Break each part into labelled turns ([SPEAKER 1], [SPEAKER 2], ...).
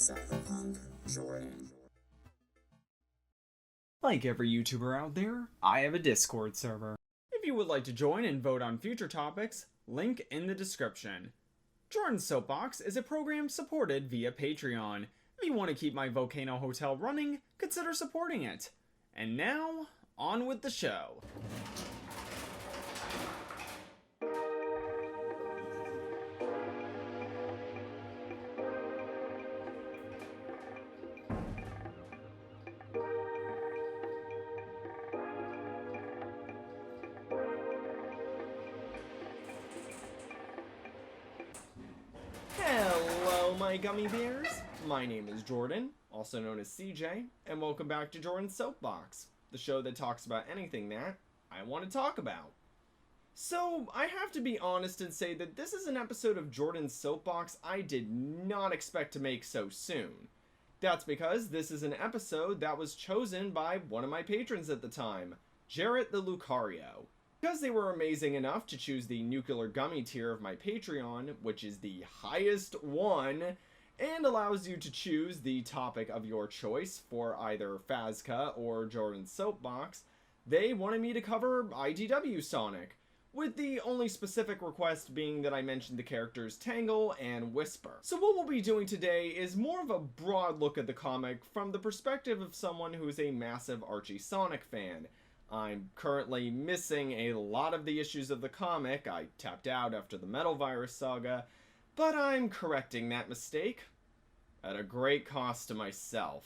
[SPEAKER 1] Cyberpunk Jordan.
[SPEAKER 2] Like every YouTuber out there, I have a Discord server. If you would like to join and vote on future topics, link in the description. Jordan's Soapbox is a program supported via Patreon. If you want to keep my Volcano Hotel running, consider supporting it. And now, on with the show. Hello, my gummy bears. My name is Jordan, also known as CJ, and welcome back to Jordan's Soapbox, the show that talks about anything that I want to talk about. So, I have to be honest and say that this is an episode of Jordan's Soapbox I did not expect to make so soon. That's because this is an episode that was chosen by one of my patrons at the time, Jarrett the Lucario. Because they were amazing enough to choose the Nuclear Gummy tier of my Patreon, which is the highest one, and allows you to choose the topic of your choice for either Fazca or Jordan's Soapbox, they wanted me to cover IDW Sonic, with the only specific request being that I mention the characters Tangle and Whisper. So what we'll be doing today is more of a broad look at the comic from the perspective of someone who is a massive Archie Sonic fan. I'm currently missing a lot of the issues of the comic. I tapped out after the Metal Virus saga, but I'm correcting that mistake at a great cost to myself.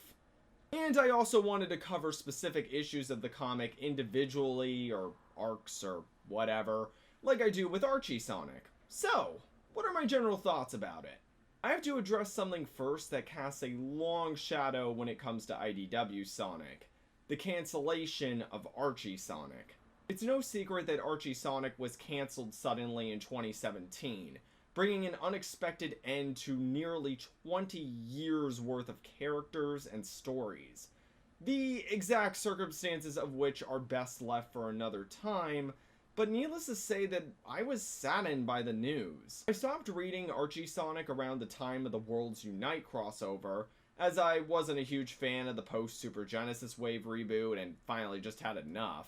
[SPEAKER 2] And I also wanted to cover specific issues of the comic individually, or arcs, or whatever, like I do with Archie Sonic. So, what are my general thoughts about it? I have to address something first that casts a long shadow when it comes to IDW Sonic. The cancellation of Archie Sonic. It's no secret that Archie Sonic was cancelled suddenly in 2017, bringing an unexpected end to nearly 20 years worth of characters and stories. The exact circumstances of which are best left for another time, but needless to say that I was saddened by the news. I stopped reading Archie Sonic around the time of the Worlds Unite crossover, as I wasn't a huge fan of the post-Super Genesis Wave reboot and finally just had enough.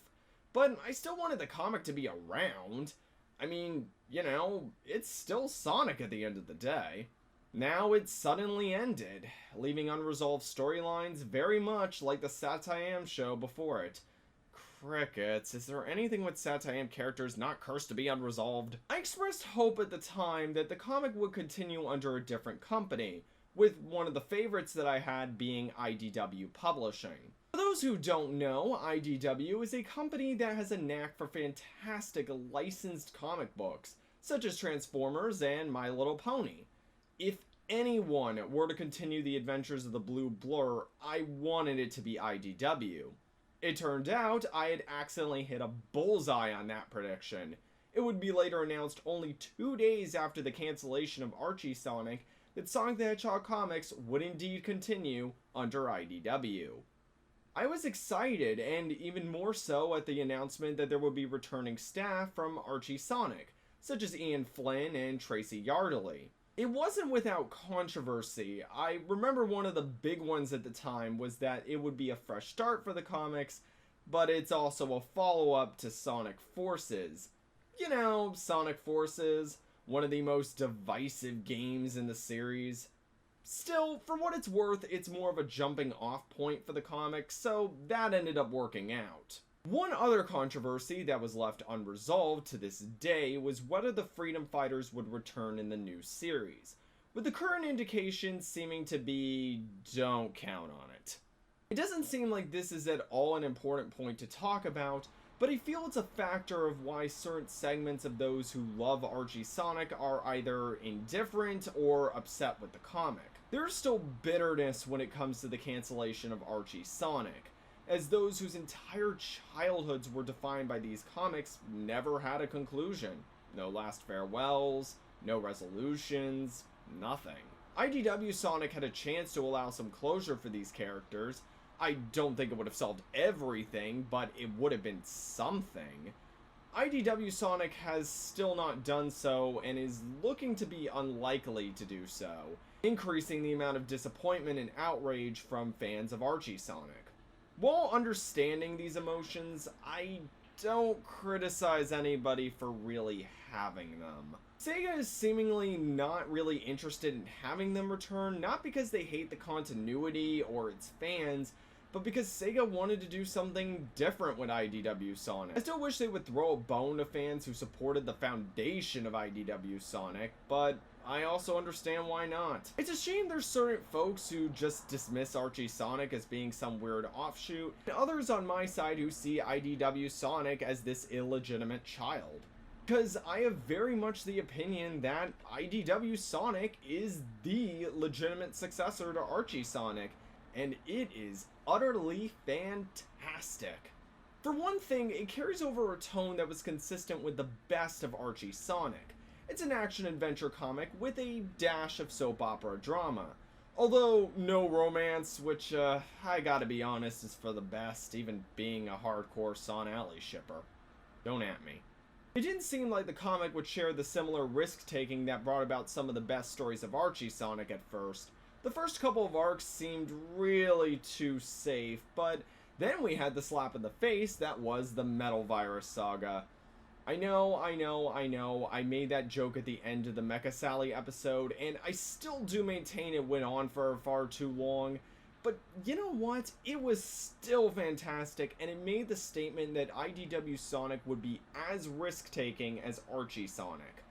[SPEAKER 2] But I still wanted the comic to be around. I mean, you know, it's still Sonic at the end of the day. Now it suddenly ended, leaving unresolved storylines very much like the Satayam show before it. Crickets, is there anything with Satayam characters not cursed to be unresolved? I expressed hope at the time that the comic would continue under a different company, with one of the favorites that I had being IDW Publishing. For those who don't know, IDW is a company that has a knack for fantastic licensed comic books, such as Transformers and My Little Pony. If anyone were to continue the adventures of the Blue Blur, I wanted it to be IDW. It turned out I had accidentally hit a bullseye on that prediction. It would be later announced only 2 days after the cancellation of Archie Sonic that Sonic the Hedgehog comics would indeed continue under IDW. I was excited, and even more so at the announcement that there would be returning staff from Archie Sonic, such as Ian Flynn and Tracy Yardley. It wasn't without controversy. I remember one of the big ones at the time was that it would be a fresh start for the comics, but it's also a follow-up to Sonic Forces. You know, Sonic Forces, one of the most divisive games in the series. Still, for what it's worth, it's more of a jumping off point for the comic, so that ended up working out. One other controversy that was left unresolved to this day was whether the Freedom Fighters would return in the new series, with the current indications seeming to be don't count on it. It doesn't seem like this is at all an important point to talk about, but I feel it's a factor of why certain segments of those who love Archie Sonic are either indifferent or upset with the comic. There's still bitterness when it comes to the cancellation of Archie Sonic, as those whose entire childhoods were defined by these comics never had a conclusion. No last farewells, no resolutions, nothing. IDW Sonic had a chance to allow some closure for these characters. I don't think it would have solved everything, but it would have been something. IDW Sonic has still not done so and is looking to be unlikely to do so, increasing the amount of disappointment and outrage from fans of Archie Sonic. While understanding these emotions, I don't criticize anybody for really having them. Sega is seemingly not really interested in having them return, not because they hate the continuity or its fans, but because Sega wanted to do something different with IDW Sonic. I still wish they would throw a bone to fans who supported the foundation of IDW Sonic, but I also understand why not. It's a shame there's certain folks who just dismiss Archie Sonic as being some weird offshoot, and others on my side who see IDW Sonic as this illegitimate child. Because I have very much the opinion that IDW Sonic is the legitimate successor to Archie Sonic, and it is utterly fantastic. For one thing, it carries over a tone that was consistent with the best of Archie Sonic. It's an action-adventure comic with a dash of soap opera drama. Although, no romance, which, I gotta be honest, is for the best, even being a hardcore Son Alley shipper. Don't at me. It didn't seem like the comic would share the similar risk-taking that brought about some of the best stories of Archie Sonic at first. The first couple of arcs seemed really too safe, but then we had the slap in the face that was the Metal Virus saga. I know, I made that joke at the end of the Mecha Sally episode, and I still do maintain it went on for far too long, but you know what? It was still fantastic, and it made the statement that IDW Sonic would be as risk-taking as Archie Sonic.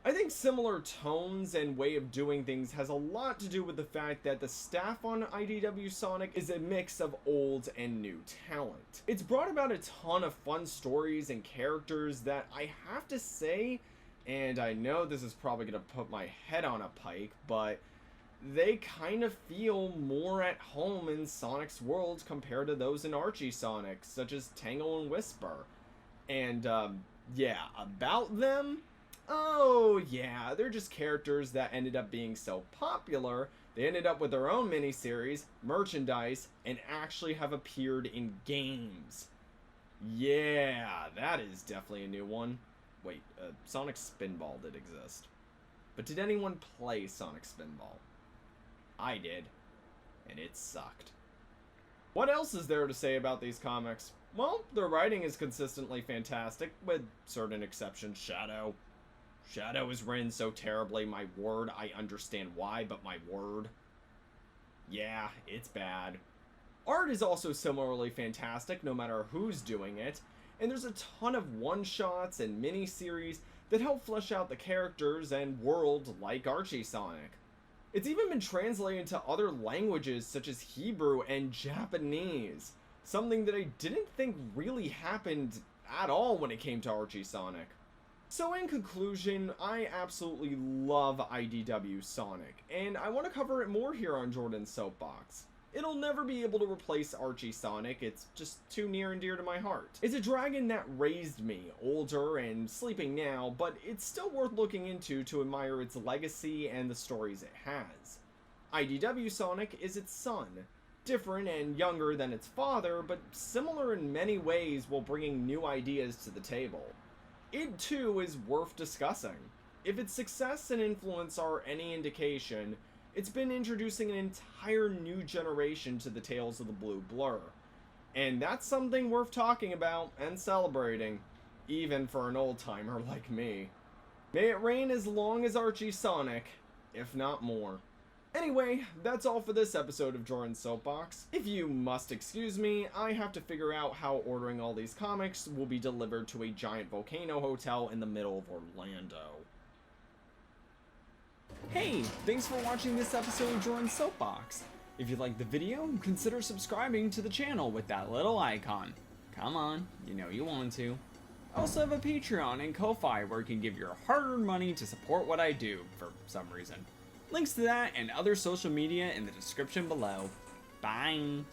[SPEAKER 2] I think similar tones and way of doing things has a lot to do with the fact that the staff on IDW Sonic is a mix of old and new talent. It's brought about a ton of fun stories and characters that I have to say, and I know this is probably going to put my head on a pike, but they kind of feel more at home in Sonic's world compared to those in Archie Sonic, such as Tangle and Whisper. And, yeah, about them? Oh, yeah, they're just characters that ended up being so popular, they ended up with their own miniseries, merchandise, and actually have appeared in games. Yeah, that is definitely a new one. Wait, Sonic Spinball did exist. But did anyone play Sonic Spinball? I did, and it sucked. What else is there to say about these comics? Well, their writing is consistently fantastic, with certain exceptions. Shadow is written so terribly, my word, I understand why, but my word. Yeah, it's bad. Art is also similarly fantastic, no matter who's doing it, and there's a ton of one-shots and mini-series that help flesh out the characters and world like Archie Sonic. It's even been translated into other languages such as Hebrew and Japanese, something that I didn't think really happened at all when it came to Archie Sonic. So in conclusion, I absolutely love IDW Sonic, and I want to cover it more here on Jordan's Soapbox. It'll never be able to replace Archie Sonic, it's just too near and dear to my heart. It's a dragon that raised me, older and sleeping now, but it's still worth looking into to admire its legacy and the stories it has. IDW Sonic is its son, different and younger than its father, but similar in many ways while bringing new ideas to the table. It too is worth discussing. If its success and influence are any indication, it's been introducing an entire new generation to the Tales of the Blue Blur. And that's something worth talking about and celebrating, even for an old-timer like me. May it reign as long as Archie Sonic, if not more. Anyway, that's all for this episode of Jordan's Soapbox. If you must excuse me, I have to figure out how ordering all these comics will be delivered to a giant volcano hotel in the middle of Orlando. Hey, thanks for watching this episode of Jordan's Soapbox. If you liked the video, consider subscribing to the channel with that little icon. Come on, you know you want to. I also have a Patreon and Ko-Fi where you can give your hard-earned money to support what I do, for some reason. Links to that and other social media in the description below. Bye!